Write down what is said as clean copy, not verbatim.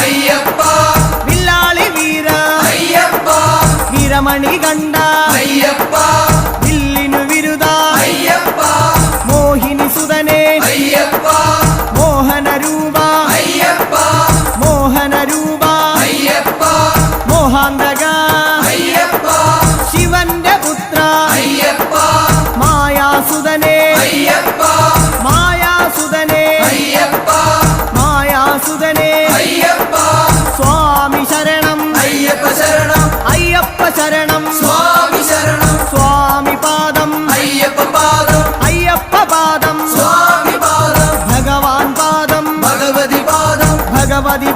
അയ്യപ്പ വില്ലാളി വീര അയ്യപ്പ വീരമണി കണ്ട അയ്യപ്പ വില്ലിനു വിരുദ അയ്യപ്പ മോഹിനി സുതനെ അയ്യപ്പ മോഹന രൂപ അയ്യപ്പ മോഹന രൂപ അയ്യപ്പ മോഹാന്തക അയ്യപ്പ ശിവന്റെ പുത്ര അയ്യപ്പ മായാസുതനെ അയ്യപ്പ മായാസുതനെ അയ്യപ്പ മായാസുതനെ അയ്യപ്പ സ്വാമി ശരണം അയ്യപ്പ ശരണം അയ്യപ്പ ശരണം സ്വാമി ശരണം സ്വാമി പാദം അയ്യപ്പ പാദം അയ്യപ്പ പാദം സ്വാമി പാദം ഭഗവാൻ പാദം ഭഗവതി പാദം ഭഗവതി